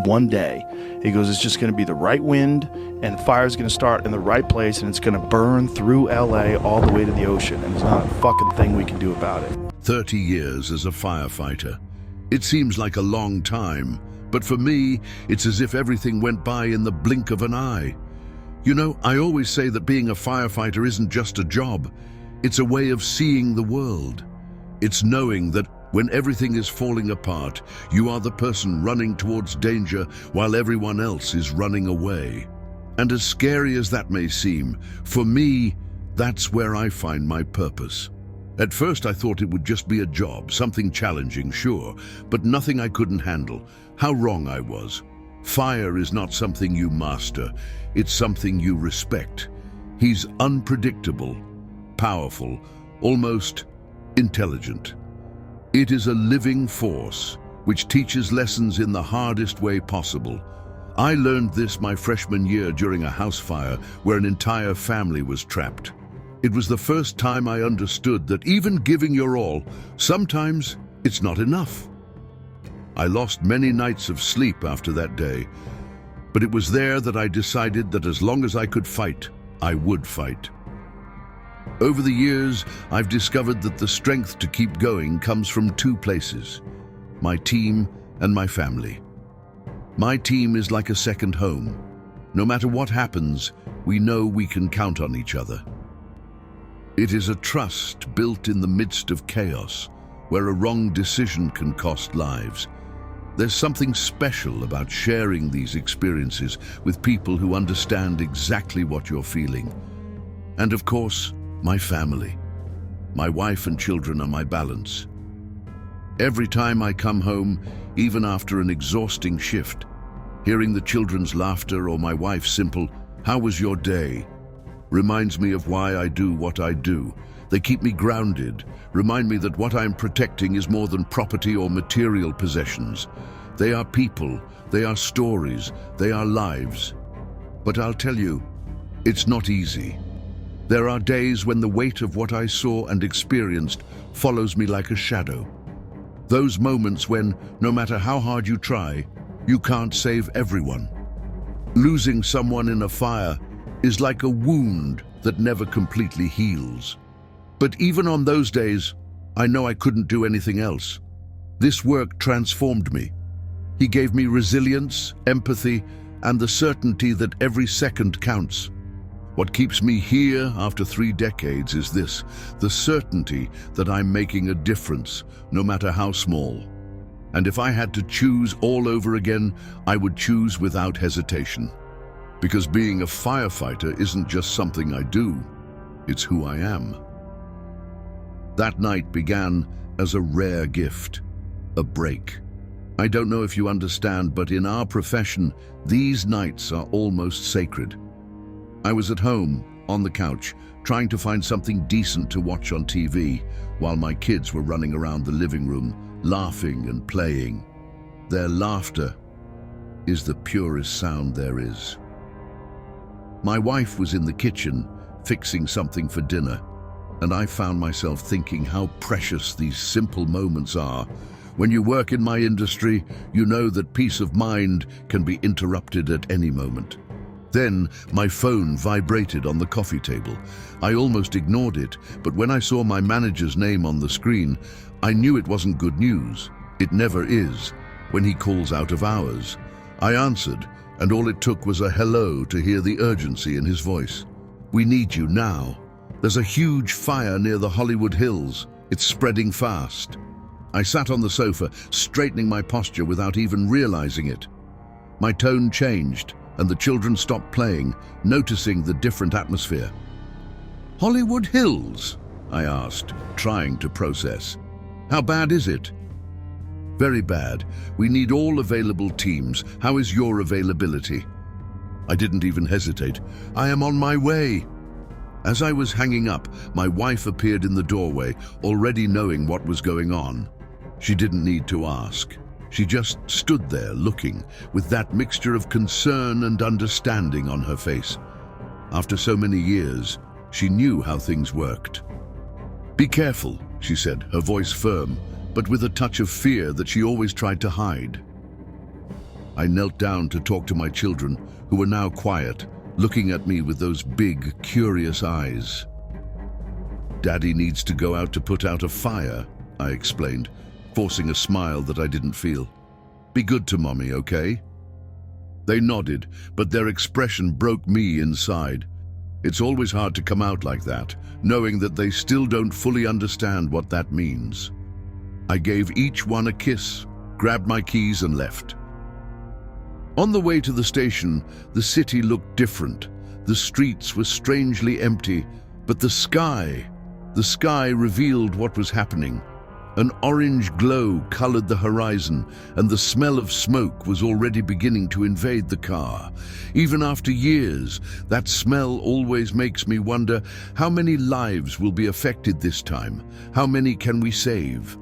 one day. He goes, it's just going to be the right wind, and fire's going to start in the right place, and it's going to burn through LA all the way to the ocean, and there's not a fucking thing we can do about it. 30 years as a firefighter. It seems like a long time, but for me, it's as if everything went by in the blink of an eye. You know, I always say that being a firefighter isn't just a job. It's a way of seeing the world. It's knowing that when everything is falling apart, you are the person running towards danger while everyone else is running away. And as scary as that may seem, for me, that's where I find my purpose. At first I thought it would just be a job, something challenging, sure, but nothing I couldn't handle. How wrong I was. Fire is not something you master, it's something you respect. He's unpredictable, powerful, almost intelligent. It is a living force, which teaches lessons in the hardest way possible. I learned this my freshman year during a house fire where an entire family was trapped. It was the first time I understood that even giving your all, sometimes it's not enough. I lost many nights of sleep after that day, but it was there that I decided that as long as I could fight, I would fight. Over the years, I've discovered that the strength to keep going comes from two places: my team and my family. My team is like a second home. No matter what happens, we know we can count on each other. It is a trust built in the midst of chaos, where a wrong decision can cost lives. There's something special about sharing these experiences with people who understand exactly what you're feeling. And of course, my family. My wife and children are my balance. Every time I come home, even after an exhausting shift, hearing the children's laughter or my wife's simple, "How was your day?" reminds me of why I do what I do. They keep me grounded, remind me that what I'm protecting is more than property or material possessions. They are people, they are stories, they are lives. But I'll tell you, it's not easy. There are days when the weight of what I saw and experienced follows me like a shadow. Those moments when, no matter how hard you try, you can't save everyone. Losing someone in a fire is like a wound that never completely heals. But even on those days, I know I couldn't do anything else. This work transformed me. He gave me resilience, empathy, and the certainty that every second counts. What keeps me here after 3 decades is this: the certainty that I'm making a difference, no matter how small. And if I had to choose all over again, I would choose without hesitation. Because being a firefighter isn't just something I do, it's who I am. That night began as a rare gift, a break. I don't know if you understand, but in our profession, these nights are almost sacred. I was at home, on the couch, trying to find something decent to watch on TV, while my kids were running around the living room, laughing and playing. Their laughter is the purest sound there is. My wife was in the kitchen, fixing something for dinner, and I found myself thinking how precious these simple moments are. When you work in my industry, you know that peace of mind can be interrupted at any moment. Then my phone vibrated on the coffee table. I almost ignored it, but when I saw my manager's name on the screen, I knew it wasn't good news. It never is, when he calls out of hours. I answered, and all it took was a hello to hear the urgency in his voice. "We need you now. There's a huge fire near the Hollywood Hills. It's spreading fast." I sat on the sofa, straightening my posture without even realizing it. My tone changed, and the children stopped playing, noticing the different atmosphere. "Hollywood Hills?" I asked, trying to process. "How bad is it?" "Very bad. We need all available teams. How is your availability?" I didn't even hesitate. "I am on my way." As I was hanging up, my wife appeared in the doorway, already knowing what was going on. She didn't need to ask. She just stood there looking, with that mixture of concern and understanding on her face. After so many years, she knew how things worked. "Be careful," she said, her voice firm, but with a touch of fear that she always tried to hide. I knelt down to talk to my children, who were now quiet, looking at me with those big, curious eyes. "Daddy needs to go out to put out a fire," I explained, forcing a smile that I didn't feel. "Be good to Mommy, okay?" They nodded, but their expression broke me inside. It's always hard to come out like that, knowing that they still don't fully understand what that means. I gave each one a kiss, grabbed my keys and left. On the way to the station, the city looked different. The streets were strangely empty, but the sky revealed what was happening. An orange glow colored the horizon, and the smell of smoke was already beginning to invade the car. Even after years, that smell always makes me wonder, how many lives will be affected this time? How many can we save?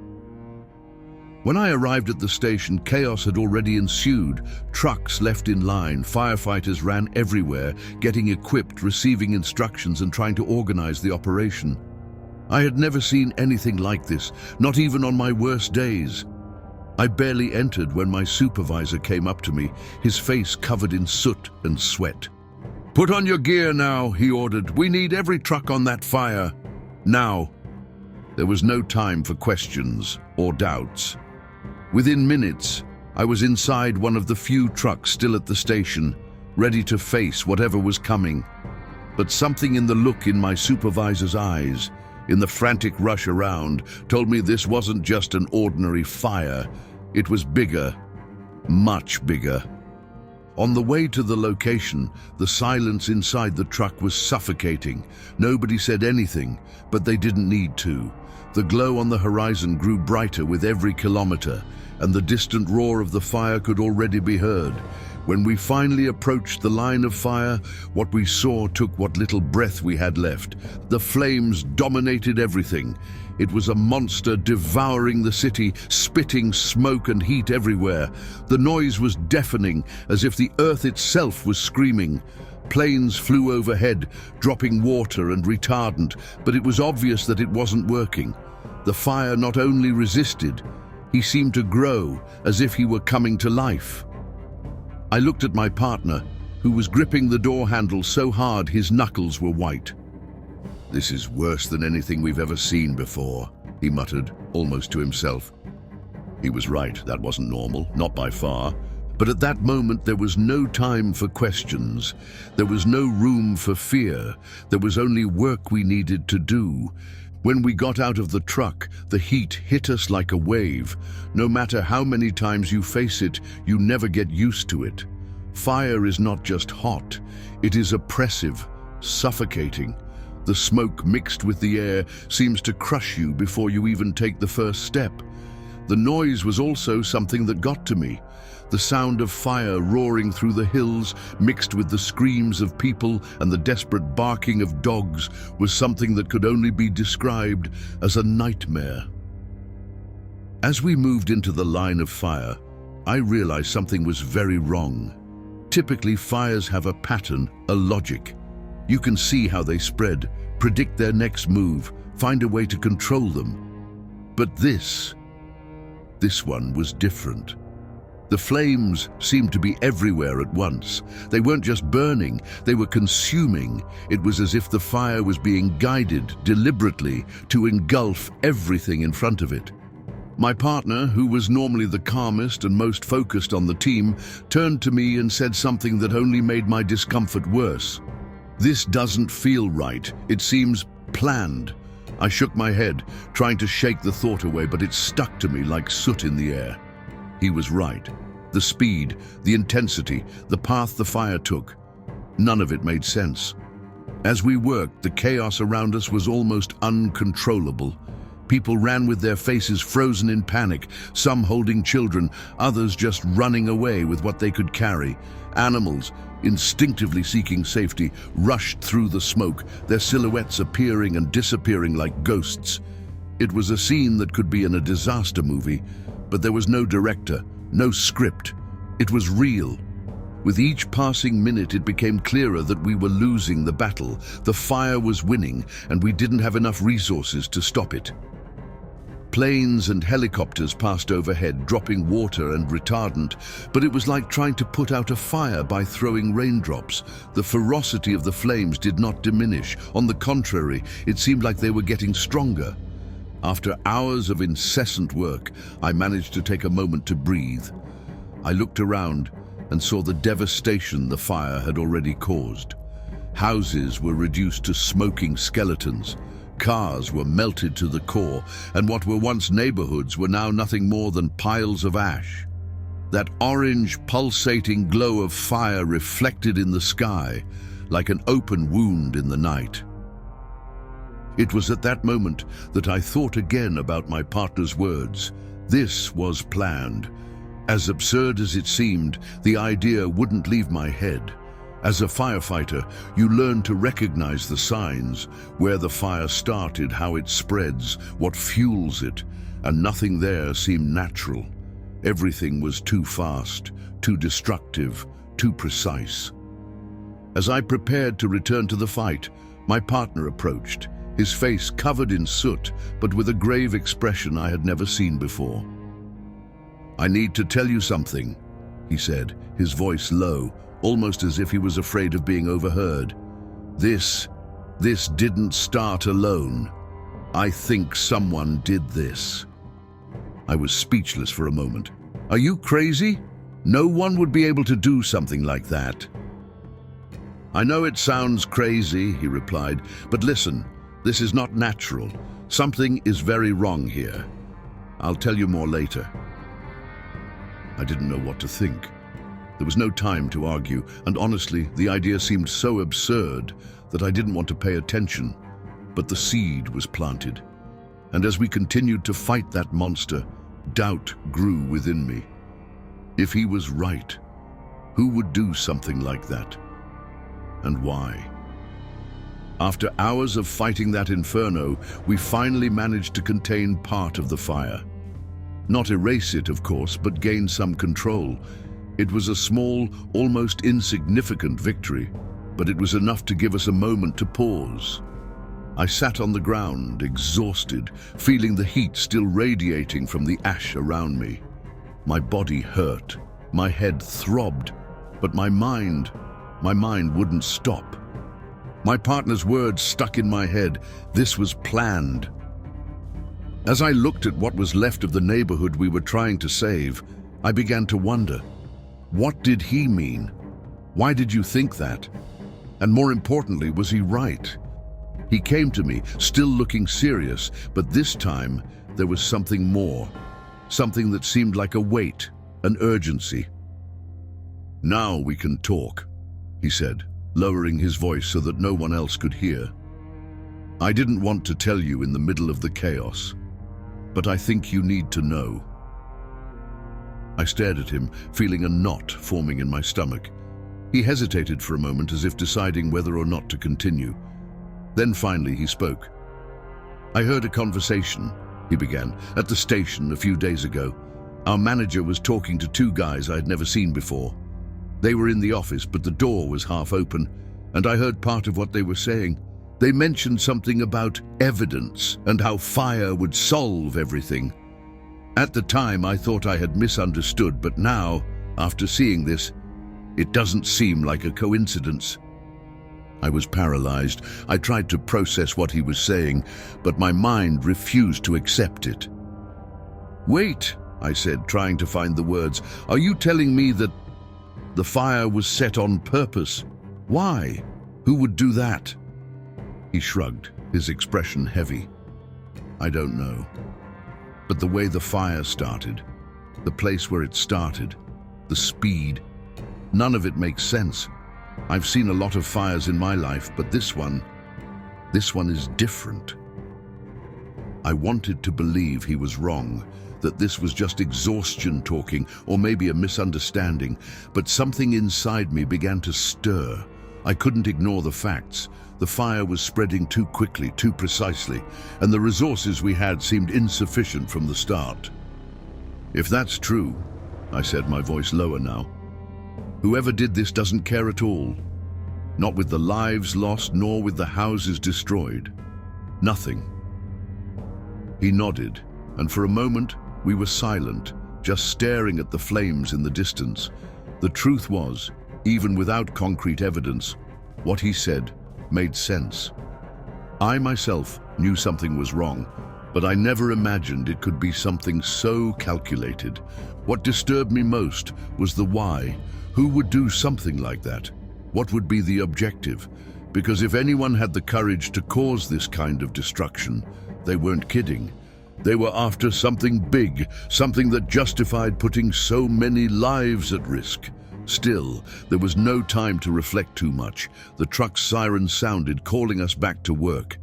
When I arrived at the station, chaos had already ensued. Trucks left in line, firefighters ran everywhere, getting equipped, receiving instructions and trying to organize the operation. I had never seen anything like this, not even on my worst days. I barely entered when my supervisor came up to me, his face covered in soot and sweat. "Put on your gear now," he ordered. "We need every truck on that fire. Now." There was no time for questions or doubts. Within minutes, I was inside one of the few trucks still at the station, ready to face whatever was coming. But something in the look in my supervisor's eyes, in the frantic rush around, told me this wasn't just an ordinary fire. It was bigger, much bigger. On the way to the location, the silence inside the truck was suffocating. Nobody said anything, but they didn't need to. The glow on the horizon grew brighter with every kilometer, and the distant roar of the fire could already be heard. When we finally approached the line of fire, what we saw took what little breath we had left. The flames dominated everything. It was a monster devouring the city, spitting smoke and heat everywhere. The noise was deafening, as if the earth itself was screaming. Planes flew overhead, dropping water and retardant, but it was obvious that it wasn't working. The fire not only resisted, he seemed to grow, as if he were coming to life. I looked at my partner, who was gripping the door handle so hard his knuckles were white. "This is worse than anything we've ever seen before," he muttered, almost to himself. He was right, that wasn't normal, not by far. But at that moment there was no time for questions. There was no room for fear. There was only work we needed to do. When we got out of the truck, the heat hit us like a wave. No matter how many times you face it, you never get used to it. Fire is not just hot, it is oppressive, suffocating. The smoke mixed with the air seems to crush you before you even take the first step. The noise was also something that got to me. The sound of fire roaring through the hills, mixed with the screams of people and the desperate barking of dogs, was something that could only be described as a nightmare. As we moved into the line of fire, I realized something was very wrong. Typically, fires have a pattern, a logic. You can see how they spread, predict their next move, find a way to control them. But this one was different. The flames seemed to be everywhere at once. They weren't just burning, they were consuming. It was as if the fire was being guided deliberately to engulf everything in front of it. My partner, who was normally the calmest and most focused on the team, turned to me and said something that only made my discomfort worse. "This doesn't feel right. It seems planned." I shook my head, trying to shake the thought away, but it stuck to me like soot in the air. He was right. The speed, the intensity, the path the fire took, none of it made sense. As we worked, the chaos around us was almost uncontrollable. People ran with their faces frozen in panic, some holding children, others just running away with what they could carry. Animals, instinctively seeking safety, rushed through the smoke, their silhouettes appearing and disappearing like ghosts. It was a scene that could be in a disaster movie, but there was no director, no script. It was real. With each passing minute, it became clearer that we were losing the battle. The fire was winning, and we didn't have enough resources to stop it. Planes and helicopters passed overhead, dropping water and retardant, but it was like trying to put out a fire by throwing raindrops. The ferocity of the flames did not diminish. On the contrary, it seemed like they were getting stronger. After hours of incessant work, I managed to take a moment to breathe. I looked around and saw the devastation the fire had already caused. Houses were reduced to smoking skeletons. Cars were melted to the core, and what were once neighborhoods were now nothing more than piles of ash. That orange, pulsating glow of fire reflected in the sky, like an open wound in the night. It was at that moment that I thought again about my partner's words. This was planned. As absurd as it seemed, the idea wouldn't leave my head. As a firefighter, you learn to recognize the signs, where the fire started, how it spreads, what fuels it, and nothing there seemed natural. Everything was too fast, too destructive, too precise. As I prepared to return to the fight, my partner approached, his face covered in soot, but with a grave expression I had never seen before. "I need to tell you something," he said, his voice low, almost as if he was afraid of being overheard. This didn't start alone. I think someone did this." I was speechless for a moment. "Are you crazy? No one would be able to do something like that." "I know it sounds crazy," he replied, "but listen, this is not natural. Something is very wrong here. I'll tell you more later." I didn't know what to think. There was no time to argue, and honestly, the idea seemed so absurd that I didn't want to pay attention. But the seed was planted, and as we continued to fight that monster, doubt grew within me. If he was right, who would do something like that? And why? After hours of fighting that inferno, we finally managed to contain part of the fire. Not erase it, of course, but gain some control. It was a small, almost insignificant victory, but it was enough to give us a moment to pause. I sat on the ground, exhausted, feeling the heat still radiating from the ash around me. My body hurt, my head throbbed, but my mind wouldn't stop. My partner's words stuck in my head. This was planned. As I looked at what was left of the neighborhood we were trying to save, I began to wonder, what did he mean? Why did you think that? And more importantly, was he right? He came to me, still looking serious, but this time there was something more. Something that seemed like a weight, an urgency. "Now we can talk," he said, lowering his voice so that no one else could hear. "I didn't want to tell you in the middle of the chaos, but I think you need to know." I stared at him, feeling a knot forming in my stomach. He hesitated for a moment as if deciding whether or not to continue. Then finally he spoke. "I heard a conversation," he began, "at the station a few days ago. Our manager was talking to two guys I had never seen before. They were in the office, but the door was half open, and I heard part of what they were saying. They mentioned something about evidence and how fire would solve everything. At the time, I thought I had misunderstood, but now, after seeing this, it doesn't seem like a coincidence." I was paralyzed. I tried to process what he was saying, but my mind refused to accept it. "Wait," I said, trying to find the words. "Are you telling me that the fire was set on purpose? Why? Who would do that?" He shrugged, his expression heavy. "I don't know. But the way the fire started, the place where it started, the speed, none of it makes sense. I've seen a lot of fires in my life, but this one is different." I wanted to believe he was wrong, that this was just exhaustion talking, or maybe a misunderstanding, but something inside me began to stir. I couldn't ignore the facts. The fire was spreading too quickly, too precisely, and the resources we had seemed insufficient from the start. "If that's true," I said, my voice lower now, "whoever did this doesn't care at all. Not with the lives lost, nor with the houses destroyed. Nothing." He nodded, and for a moment we were silent, just staring at the flames in the distance. The truth was, even without concrete evidence, what he said made sense. I myself knew something was wrong, but I never imagined it could be something so calculated. What disturbed me most was the why. Who would do something like that? What would be the objective? Because if anyone had the courage to cause this kind of destruction, they weren't kidding. They were after something big, something that justified putting so many lives at risk. Still, there was no time to reflect too much. The truck's siren sounded, calling us back to work.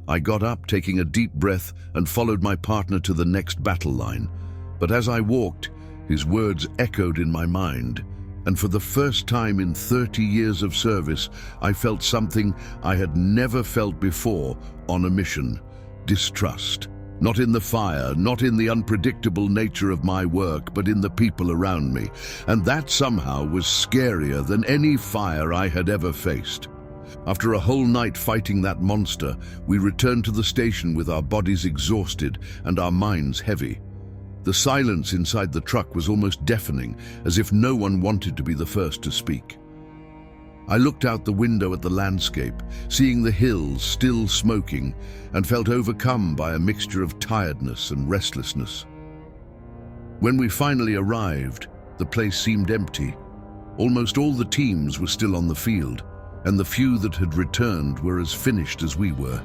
I got up, taking a deep breath, and followed my partner to the next battle line. But as I walked, his words echoed in my mind, and for the first time in 30 years of service, I felt something I had never felt before on a mission: distrust. Not in the fire, not in the unpredictable nature of my work, but in the people around me. And that somehow was scarier than any fire I had ever faced. After a whole night fighting that monster, we returned to the station with our bodies exhausted and our minds heavy. The silence inside the truck was almost deafening, as if no one wanted to be the first to speak. I looked out the window at the landscape, seeing the hills still smoking, and felt overcome by a mixture of tiredness and restlessness. When we finally arrived, the place seemed empty. Almost all the teams were still on the field, and the few that had returned were as finished as we were.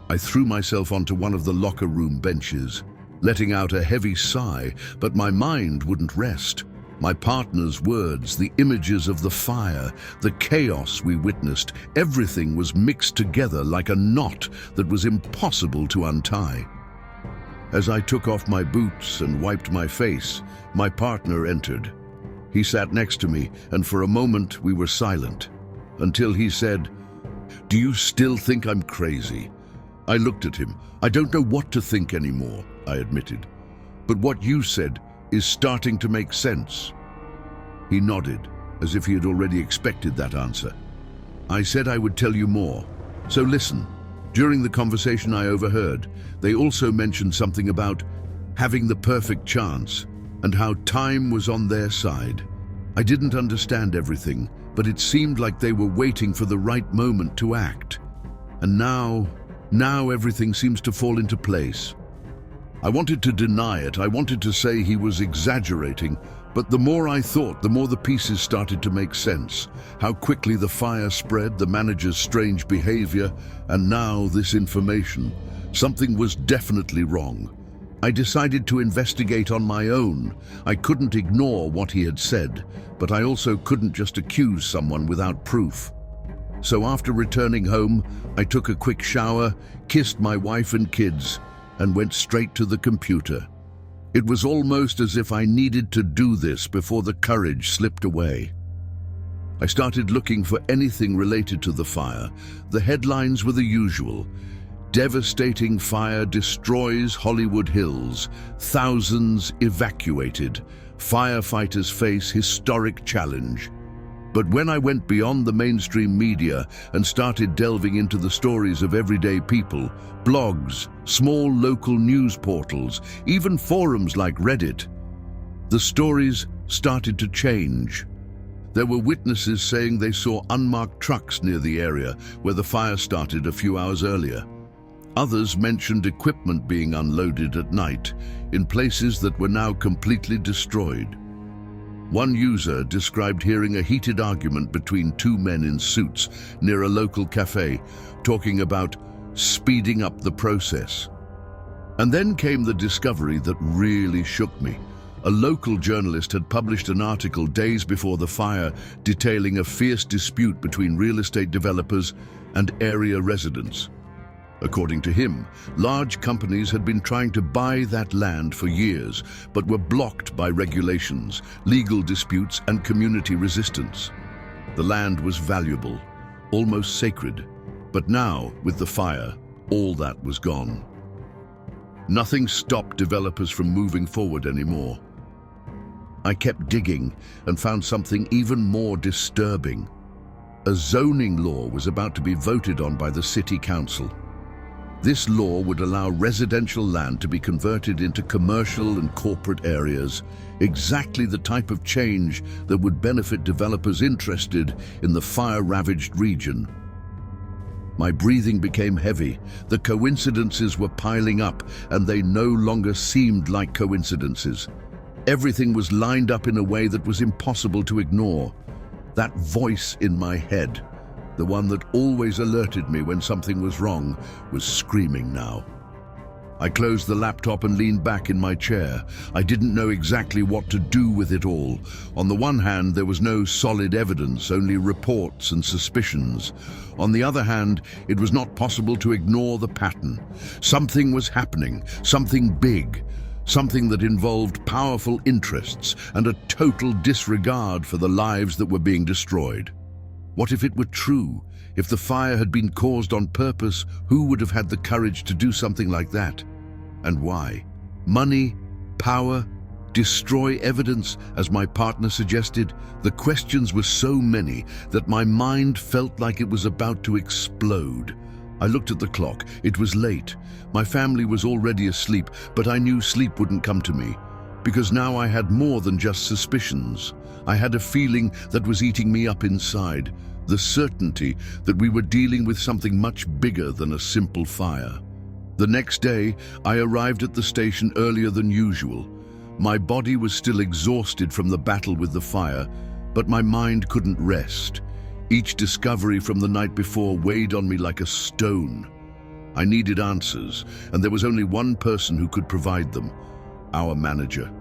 I threw myself onto one of the locker room benches, letting out a heavy sigh, but my mind wouldn't rest. My partner's words, the images of the fire, the chaos we witnessed, everything was mixed together like a knot that was impossible to untie. As I took off my boots and wiped my face, my partner entered. He sat next to me, and for a moment we were silent, until he said, "Do you still think I'm crazy?" I looked at him. "I don't know what to think anymore," I admitted. "But what you said is starting to make sense." He nodded, as if he had already expected that answer. "I said I would tell you more. So listen." During the conversation I overheard, they also mentioned something about having the perfect chance and how time was on their side. I didn't understand everything, but it seemed like they were waiting for the right moment to act. And now everything seems to fall into place. I wanted to deny it. I wanted to say he was exaggerating, but the more I thought, the more the pieces started to make sense. How quickly the fire spread, the manager's strange behavior, and now this information. Something was definitely wrong. I decided to investigate on my own. I couldn't ignore what he had said, but I also couldn't just accuse someone without proof. So after returning home, I took a quick shower, kissed my wife and kids, and went straight to the computer. It was almost as if I needed to do this before the courage slipped away. I started looking for anything related to the fire. The headlines were the usual. Devastating fire destroys Hollywood Hills. Thousands evacuated. Firefighters face historic challenge. But when I went beyond the mainstream media and started delving into the stories of everyday people, blogs, small local news portals, even forums like Reddit, the stories started to change. There were witnesses saying they saw unmarked trucks near the area where the fire started a few hours earlier. Others mentioned equipment being unloaded at night in places that were now completely destroyed. One user described hearing a heated argument between two men in suits near a local cafe, talking about speeding up the process. And then came the discovery that really shook me. A local journalist had published an article days before the fire detailing a fierce dispute between real estate developers and area residents. According to him, large companies had been trying to buy that land for years, but were blocked by regulations, legal disputes, and community resistance. The land was valuable, almost sacred, but now, with the fire, all that was gone. Nothing stopped developers from moving forward anymore. I kept digging and found something even more disturbing. A zoning law was about to be voted on by the city council. This law would allow residential land to be converted into commercial and corporate areas, exactly the type of change that would benefit developers interested in the fire-ravaged region. My breathing became heavy. The coincidences were piling up, and they no longer seemed like coincidences. Everything was lined up in a way that was impossible to ignore. That voice in my head, the one that always alerted me when something was wrong, was screaming now. I closed the laptop and leaned back in my chair. I didn't know exactly what to do with it all. On the one hand, there was no solid evidence, only reports and suspicions. On the other hand, it was not possible to ignore the pattern. Something was happening, something big, something that involved powerful interests and a total disregard for the lives that were being destroyed. What if it were true? If the fire had been caused on purpose, who would have had the courage to do something like that? And why? Money? Power? Destroy evidence, as my partner suggested? The questions were so many that my mind felt like it was about to explode. I looked at the clock. It was late. My family was already asleep, but I knew sleep wouldn't come to me, because now I had more than just suspicions. I had a feeling that was eating me up inside, the certainty that we were dealing with something much bigger than a simple fire. The next day, I arrived at the station earlier than usual. My body was still exhausted from the battle with the fire, but my mind couldn't rest. Each discovery from the night before weighed on me like a stone. I needed answers, and there was only one person who could provide them: our manager.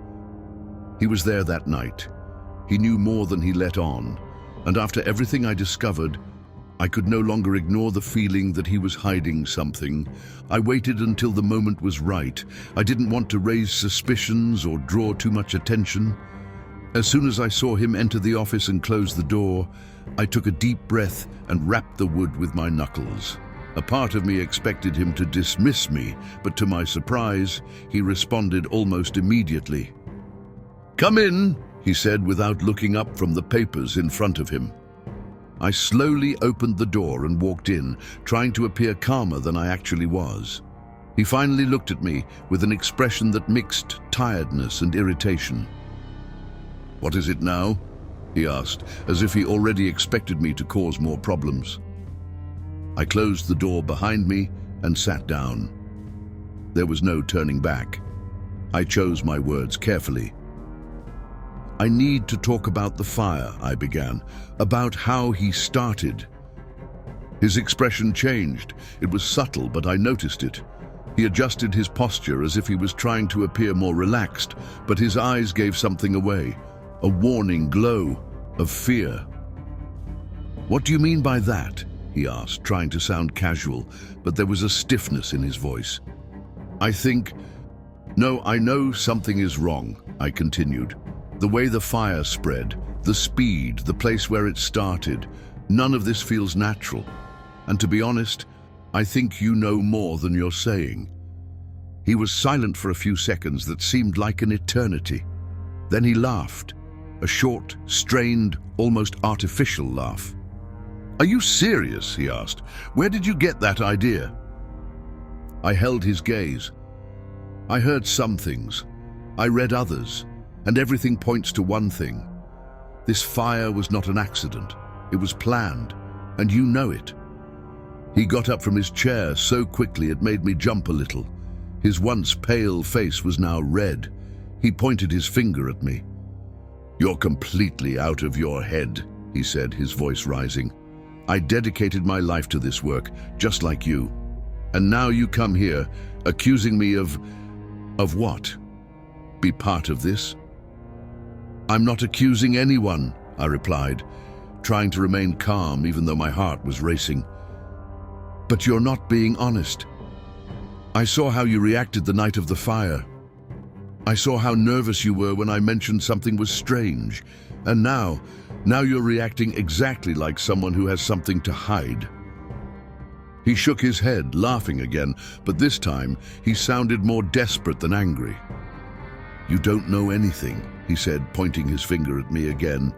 He was there that night. He knew more than he let on, and after everything I discovered, I could no longer ignore the feeling that he was hiding something. I waited until the moment was right. I didn't want to raise suspicions or draw too much attention. As soon as I saw him enter the office and close the door, I took a deep breath and rapped the wood with my knuckles. A part of me expected him to dismiss me, but to my surprise, he responded almost immediately. "Come in," he said without looking up from the papers in front of him. I slowly opened the door and walked in, trying to appear calmer than I actually was. He finally looked at me with an expression that mixed tiredness and irritation. "What is it now?" he asked, as if he already expected me to cause more problems. I closed the door behind me and sat down. There was no turning back. I chose my words carefully. "I need to talk about the fire," I began, "about how he started." His expression changed. It was subtle, but I noticed it. He adjusted his posture as if he was trying to appear more relaxed, but his eyes gave something away, a warning glow of fear. "What do you mean by that?" he asked, trying to sound casual, but there was a stiffness in his voice. I know something is wrong," I continued. "The way the fire spread, the speed, the place where it started, none of this feels natural. And to be honest, I think you know more than you're saying." He was silent for a few seconds that seemed like an eternity. Then he laughed, a short, strained, almost artificial laugh. "Are you serious?" he asked. "Where did you get that idea?" I held his gaze. "I heard some things. I read others. And everything points to one thing. This fire was not an accident. It was planned, and you know it." He got up from his chair so quickly it made me jump a little. His once pale face was now red. He pointed his finger at me. "You're completely out of your head," he said, his voice rising. "I dedicated my life to this work, just like you. And now you come here, accusing me of what? Be part of this?" "I'm not accusing anyone," I replied, trying to remain calm even though my heart was racing. "But you're not being honest. I saw how you reacted the night of the fire. I saw how nervous you were when I mentioned something was strange. And now you're reacting exactly like someone who has something to hide." He shook his head, laughing again, but this time he sounded more desperate than angry. "You don't know anything," he said, pointing his finger at me again.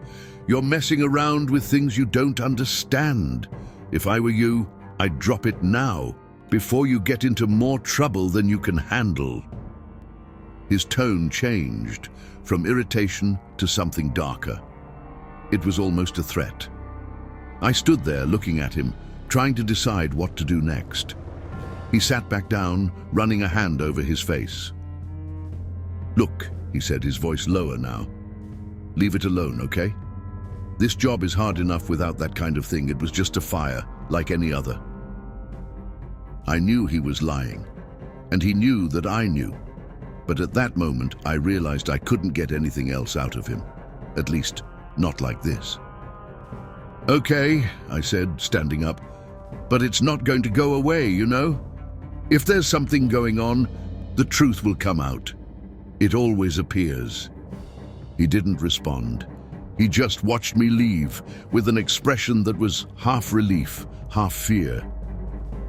"You're messing around with things you don't understand. If I were you, I'd drop it now." before you get into more trouble than you can handle." His tone changed from irritation to something darker. It was almost a threat. I stood there looking at him, trying to decide what to do next. He sat back down, running a hand over his face. "Look," he said, his voice lower now. "Leave it alone, okay? This job is hard enough without that kind of thing. It was just a fire, like any other." I knew he was lying, and he knew that I knew. But at that moment, I realized I couldn't get anything else out of him. At least, not like this. "Okay," I said, standing up, "but it's not going to go away, you know? If there's something going on, the truth will come out. It always appears." He didn't respond. He just watched me leave, with an expression that was half relief, half fear.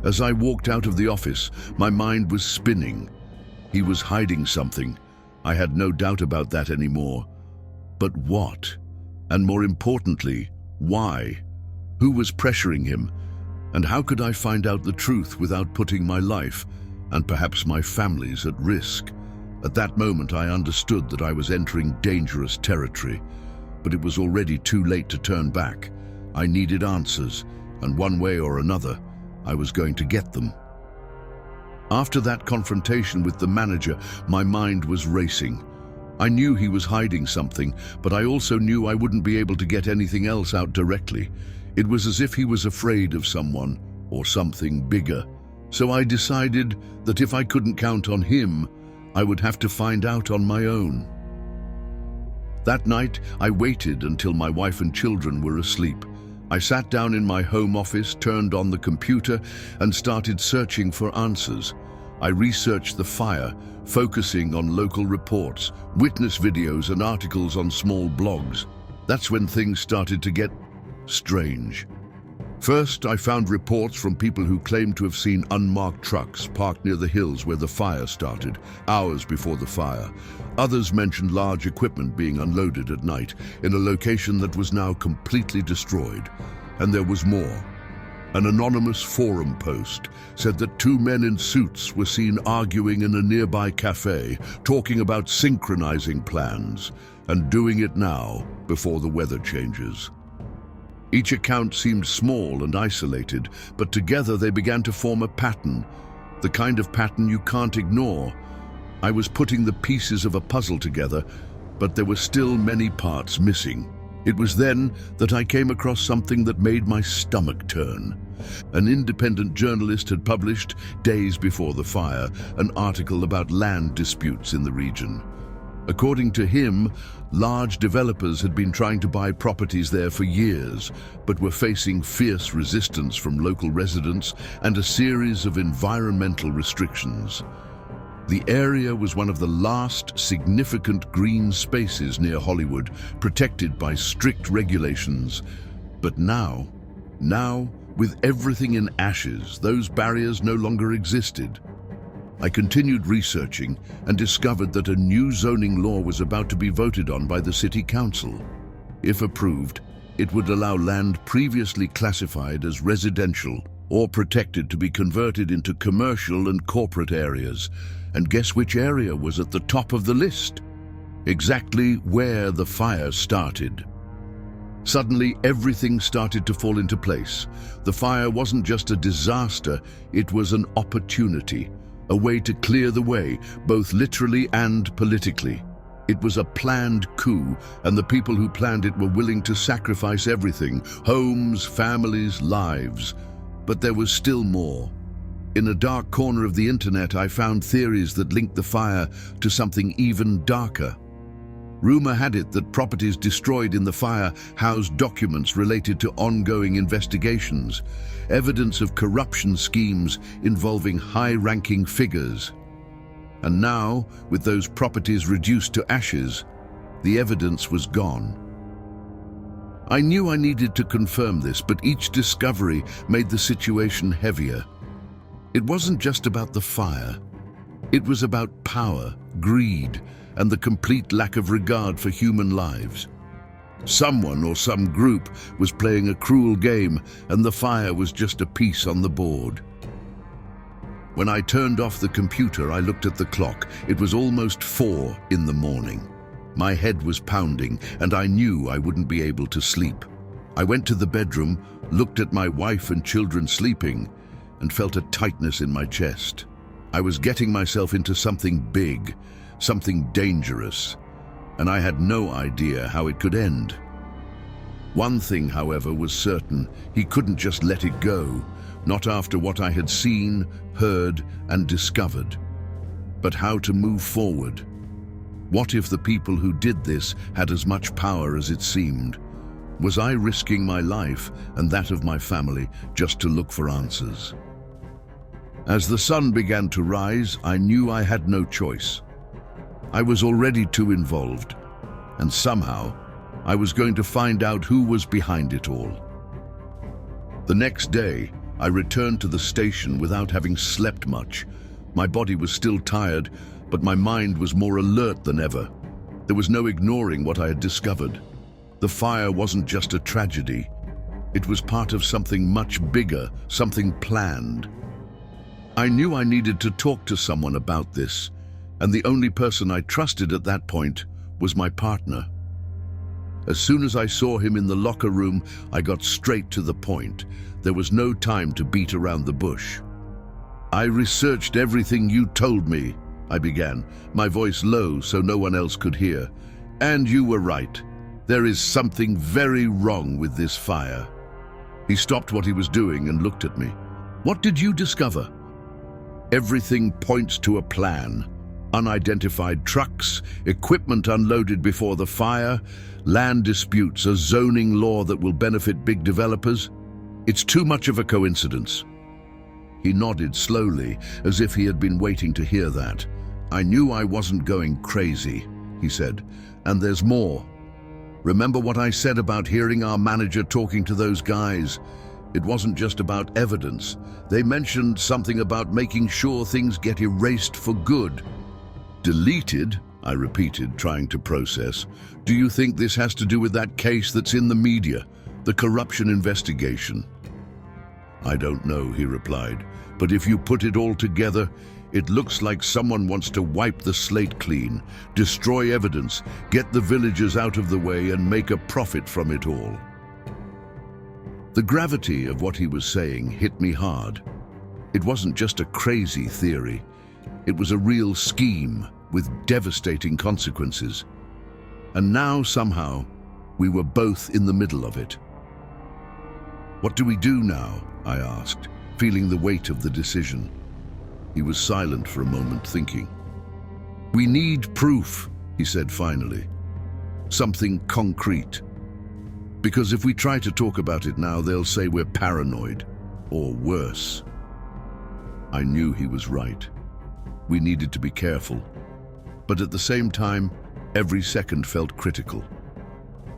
As I walked out of the office, my mind was spinning. He was hiding something. I had no doubt about that anymore. But what? And more importantly, why? Who was pressuring him? And how could I find out the truth without putting my life, and perhaps my family's, at risk? At that moment, I understood that I was entering dangerous territory. But it was already too late to turn back. I needed answers, and one way or another, I was going to get them. After that confrontation with the manager, my mind was racing. I knew he was hiding something, but I also knew I wouldn't be able to get anything else out directly. It was as if he was afraid of someone, or something bigger. So I decided that if I couldn't count on him, I would have to find out on my own. That night, I waited until my wife and children were asleep. I sat down in my home office, turned on the computer, and started searching for answers. I researched the fire, focusing on local reports, witness videos, and articles on small blogs. That's when things started to get strange. First, I found reports from people who claimed to have seen unmarked trucks parked near the hills where the fire started, hours before the fire. Others mentioned large equipment being unloaded at night in a location that was now completely destroyed. And there was more. An anonymous forum post said that two men in suits were seen arguing in a nearby cafe, talking about synchronizing plans and doing it now before the weather changes. Each account seemed small and isolated, but together they began to form a pattern, the kind of pattern you can't ignore. I was putting the pieces of a puzzle together, but there were still many parts missing. It was then that I came across something that made my stomach turn. An independent journalist had published, days before the fire, an article about land disputes in the region. According to him, large developers had been trying to buy properties there for years, but were facing fierce resistance from local residents and a series of environmental restrictions. The area was one of the last significant green spaces near Hollywood, protected by strict regulations. But now, with everything in ashes, those barriers no longer existed. I continued researching and discovered that a new zoning law was about to be voted on by the city council. If approved, it would allow land previously classified as residential or protected to be converted into commercial and corporate areas. And guess which area was at the top of the list? Exactly where the fire started. Suddenly, everything started to fall into place. The fire wasn't just a disaster, it was an opportunity. A way to clear the way, both literally and politically. It was a planned coup, and the people who planned it were willing to sacrifice everything, homes, families, lives. But there was still more. In a dark corner of the internet, I found theories that linked the fire to something even darker. Rumor had it that properties destroyed in the fire housed documents related to ongoing investigations, evidence of corruption schemes involving high-ranking figures. And now, with those properties reduced to ashes, the evidence was gone. I knew I needed to confirm this, but each discovery made the situation heavier. It wasn't just about the fire. It was about power, greed, and the complete lack of regard for human lives. Someone or some group was playing a cruel game, and the fire was just a piece on the board. When I turned off the computer, I looked at the clock. It was almost 4 in the morning. My head was pounding, and I knew I wouldn't be able to sleep. I went to the bedroom, looked at my wife and children sleeping, and felt a tightness in my chest. I was getting myself into something big, something dangerous, and I had no idea how it could end. One thing, however, was certain: he couldn't just let it go, not after what I had seen, heard, and discovered. But how to move forward? What if the people who did this had as much power as it seemed? Was I risking my life and that of my family just to look for answers? As the sun began to rise, I knew I had no choice. I was already too involved, and somehow I was going to find out who was behind it all. The next day, I returned to the station without having slept much. My body was still tired, but my mind was more alert than ever. There was no ignoring what I had discovered. The fire wasn't just a tragedy. It was part of something much bigger, something planned. I knew I needed to talk to someone about this, and the only person I trusted at that point was my partner. As soon as I saw him in the locker room, I got straight to the point. There was no time to beat around the bush. "I researched everything you told me," I began, my voice low so no one else could hear. "And you were right. There is something very wrong with this fire." He stopped what he was doing and looked at me. "What did you discover?" "Everything points to a plan. Unidentified trucks, equipment unloaded before the fire, land disputes, a zoning law that will benefit big developers. It's too much of a coincidence." He nodded slowly, as if he had been waiting to hear that. "I knew I wasn't going crazy," he said, "and there's more. Remember what I said about hearing our manager talking to those guys? It wasn't just about evidence. They mentioned something about making sure things get erased for good." "Deleted?" I repeated, trying to process. "Do you think this has to do with that case that's in the media, the corruption investigation?" "I don't know," he replied, "but if you put it all together, it looks like someone wants to wipe the slate clean, destroy evidence, get the villagers out of the way, and make a profit from it all." The gravity of what he was saying hit me hard. It wasn't just a crazy theory. It was a real scheme with devastating consequences. And now, somehow, we were both in the middle of it. "What do we do now?" I asked, feeling the weight of the decision. He was silent for a moment, thinking. "We need proof," he said finally. "Something concrete. Because if we try to talk about it now, they'll say we're paranoid, or worse." I knew he was right. We needed to be careful. But at the same time, every second felt critical.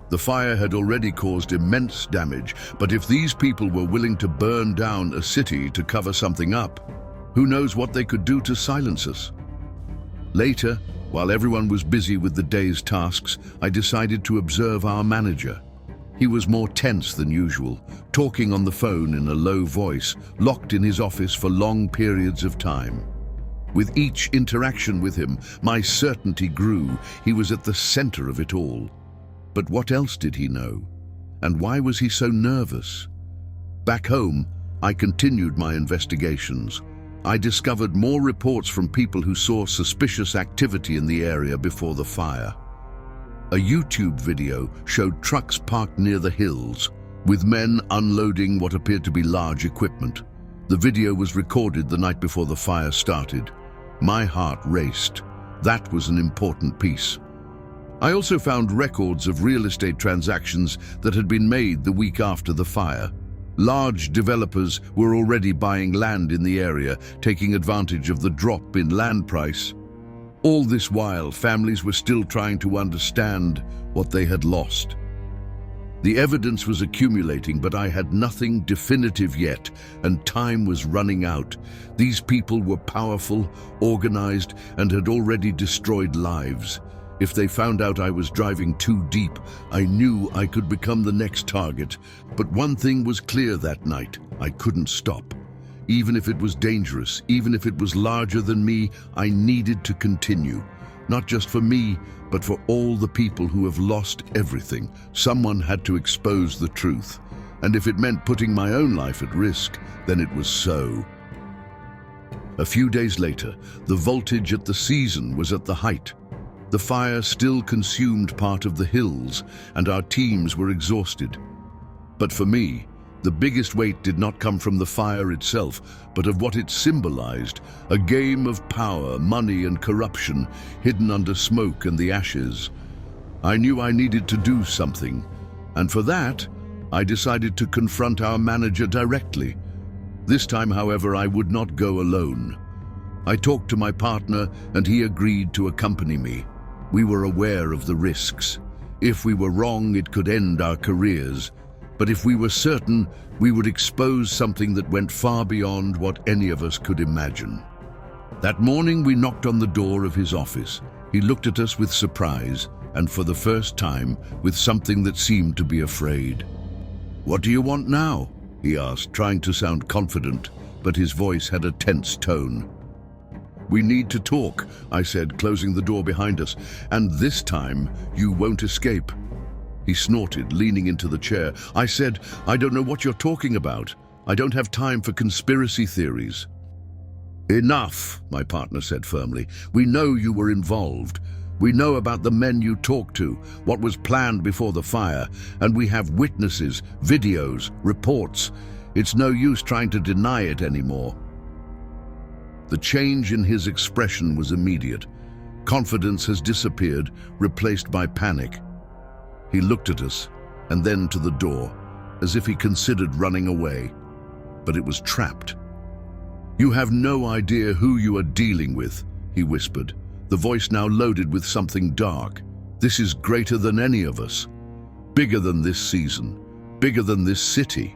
The fire had already caused immense damage, but if these people were willing to burn down a city to cover something up, who knows what they could do to silence us? Later, while everyone was busy with the day's tasks, I decided to observe our manager. He was more tense than usual, talking on the phone in a low voice, locked in his office for long periods of time. With each interaction with him, my certainty grew. He was at the center of it all. But what else did he know? And why was he so nervous? Back home, I continued my investigations. I discovered more reports from people who saw suspicious activity in the area before the fire. A YouTube video showed trucks parked near the hills, with men unloading what appeared to be large equipment. The video was recorded the night before the fire started. My heart raced. That was an important piece. I also found records of real estate transactions that had been made the week after the fire. Large developers were already buying land in the area, taking advantage of the drop in land price. All this while, families were still trying to understand what they had lost. The evidence was accumulating, but I had nothing definitive yet, and time was running out. These people were powerful, organized, and had already destroyed lives. If they found out I was driving too deep, I knew I could become the next target. But one thing was clear that night: I couldn't stop. Even if it was dangerous, even if it was larger than me, I needed to continue. Not just for me, but for all the people who have lost everything. Someone had to expose the truth. And if it meant putting my own life at risk, then it was so. A few days later, the voltage at the season was at the height. The fire still consumed part of the hills, and our teams were exhausted. But for me, the biggest weight did not come from the fire itself, but of what it symbolized, a game of power, money, and corruption hidden under smoke and the ashes. I knew I needed to do something, and for that, I decided to confront our manager directly. This time, however, I would not go alone. I talked to my partner, and he agreed to accompany me. We were aware of the risks. If we were wrong, it could end our careers. But if we were certain, we would expose something that went far beyond what any of us could imagine. That morning, we knocked on the door of his office. He looked at us with surprise, and for the first time, with something that seemed to be afraid. "What do you want now?" he asked, trying to sound confident, but his voice had a tense tone. "We need to talk," I said, closing the door behind us, "and this time, you won't escape." He snorted, leaning into the chair. I said, "I don't know what you're talking about. I don't have time for conspiracy theories." "Enough," my partner said firmly. "We know you were involved. We know about the men you talked to, what was planned before the fire, and we have witnesses, videos, reports. It's no use trying to deny it anymore." The change in his expression was immediate. Confidence has disappeared, replaced by panic. He looked at us, and then to the door, as if he considered running away. But it was trapped. "You have no idea who you are dealing with," he whispered, the voice now loaded with something dark. "This is greater than any of us. Bigger than this season. Bigger than this city."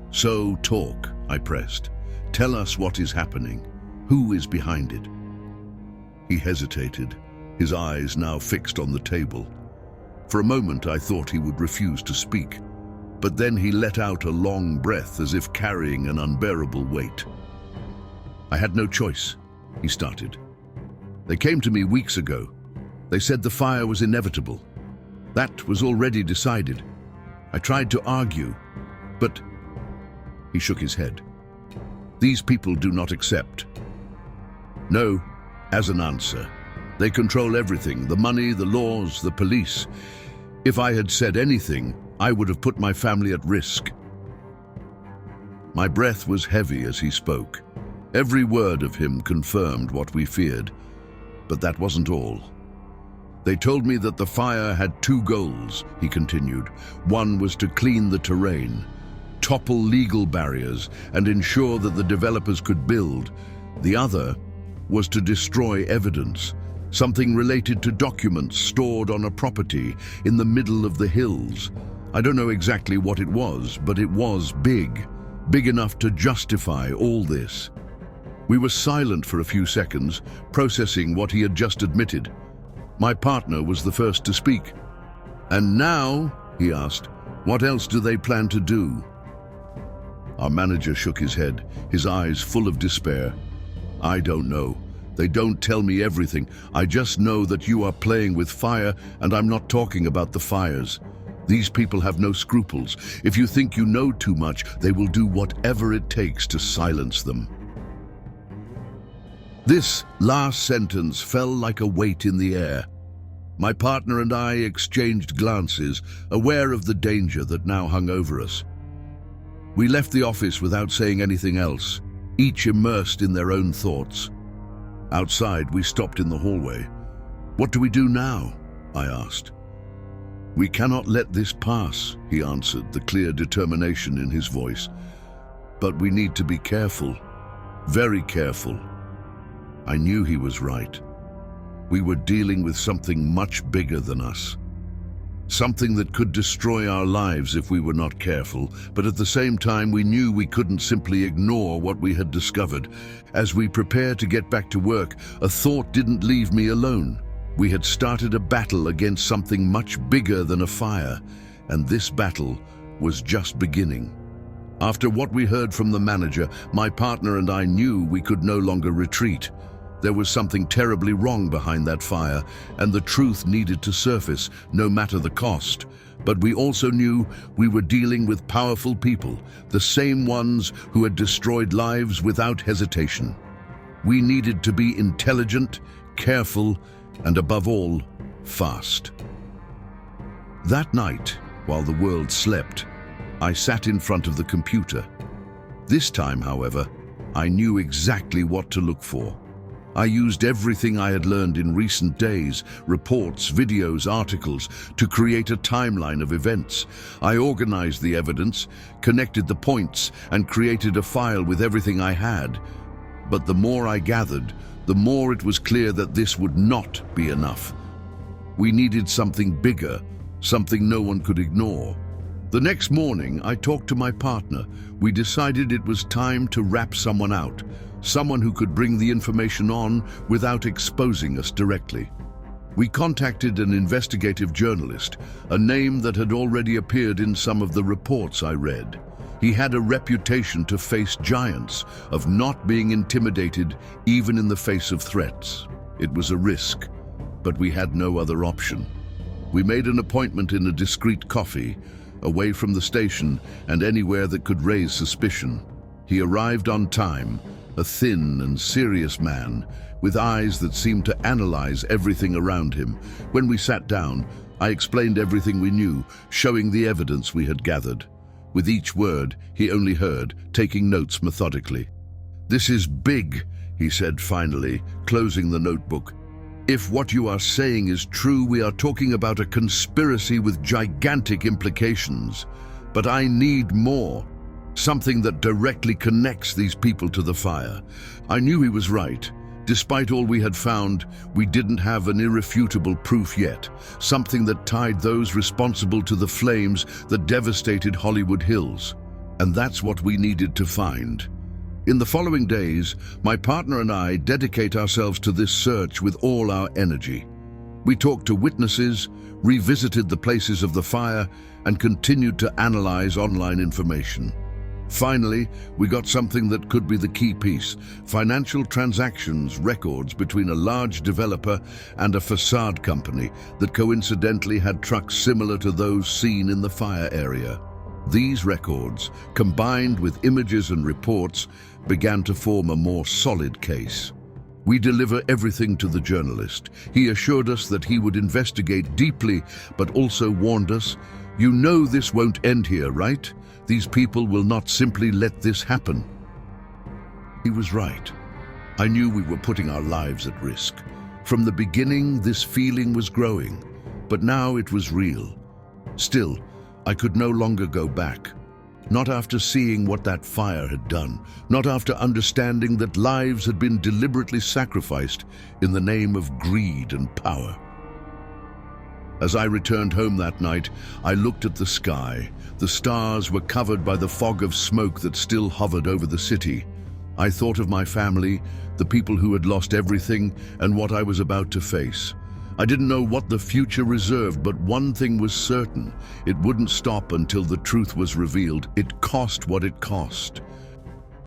"So talk," I pressed. "Tell us what is happening. Who is behind it?" He hesitated, his eyes now fixed on the table. For a moment I thought he would refuse to speak, but then he let out a long breath as if carrying an unbearable weight. "I had no choice," he started. "They came to me weeks ago. They said the fire was inevitable. That was already decided. I tried to argue, but..." He shook his head. "These people do not accept. No, as an answer. They control everything, the money, the laws, the police. If I had said anything, I would have put my family at risk." My breath was heavy as he spoke. Every word of him confirmed what we feared. But that wasn't all. "They told me that the fire had two goals," he continued. "One was to clean the terrain, topple legal barriers, and ensure that the developers could build. The other was to destroy evidence, something related to documents stored on a property in the middle of the hills. I don't know exactly what it was, but it was big enough to justify all this." We were silent for a few seconds, processing what he had just admitted. My partner was the first to speak. "And now," he asked, "what else do they plan to do?" Our manager shook his head, his eyes full of despair. "I don't know. They don't tell me everything. I just know that you are playing with fire, and I'm not talking about the fires. These people have no scruples. If you think you know too much, they will do whatever it takes to silence them." This last sentence fell like a weight in the air. My partner and I exchanged glances, aware of the danger that now hung over us. We left the office without saying anything else, each immersed in their own thoughts. Outside, we stopped in the hallway. "What do we do now?" I asked. "We cannot let this pass," he answered, the clear determination in his voice. "But we need to be careful, very careful." I knew he was right. We were dealing with something much bigger than us. Something that could destroy our lives if we were not careful, but at the same time we knew we couldn't simply ignore what we had discovered. As we prepared to get back to work, a thought didn't leave me alone. We had started a battle against something much bigger than a fire, and this battle was just beginning. After what we heard from the manager, my partner and I knew we could no longer retreat. There was something terribly wrong behind that fire, and the truth needed to surface, no matter the cost. But we also knew we were dealing with powerful people, the same ones who had destroyed lives without hesitation. We needed to be intelligent, careful, and above all, fast. That night, while the world slept, I sat in front of the computer. This time, however, I knew exactly what to look for. I used everything I had learned in recent days, reports, videos, articles, to create a timeline of events. I organized the evidence, connected the points, and created a file with everything I had. But the more I gathered, the more it was clear that this would not be enough. We needed something bigger, something no one could ignore. The next morning, I talked to my partner. We decided it was time to rat someone out. Someone who could bring the information on without exposing us directly. We contacted an investigative journalist, a name that had already appeared in some of the reports I read. He had a reputation to face giants, of not being intimidated even in the face of threats. It was a risk, but we had no other option. We made an appointment in a discreet coffee, away from the station and anywhere that could raise suspicion. He arrived on time, a thin and serious man, with eyes that seemed to analyze everything around him. When we sat down, I explained everything we knew, showing the evidence we had gathered. With each word, he only heard, taking notes methodically. "This is big," he said finally, closing the notebook. "If what you are saying is true, we are talking about a conspiracy with gigantic implications. But I need more. Something that directly connects these people to the fire." I knew he was right. Despite all we had found, we didn't have an irrefutable proof yet, something that tied those responsible to the flames that devastated Hollywood Hills. And that's what we needed to find. In the following days, my partner and I dedicate ourselves to this search with all our energy. We talked to witnesses, revisited the places of the fire, and continued to analyze online information. Finally, we got something that could be the key piece: financial transactions records between a large developer and a facade company that coincidentally had trucks similar to those seen in the fire area. These records, combined with images and reports, began to form a more solid case. We deliver everything to the journalist. He assured us that he would investigate deeply, but also warned us, "You know this won't end here, right? These people will not simply let this happen." He was right. I knew we were putting our lives at risk. From the beginning, this feeling was growing, but now it was real. Still, I could no longer go back. Not after seeing what that fire had done, not after understanding that lives had been deliberately sacrificed in the name of greed and power. As I returned home that night, I looked at the sky. The stars were covered by the fog of smoke that still hovered over the city. I thought of my family, the people who had lost everything, and what I was about to face. I didn't know what the future reserved, but one thing was certain: it wouldn't stop until the truth was revealed. It cost what it cost.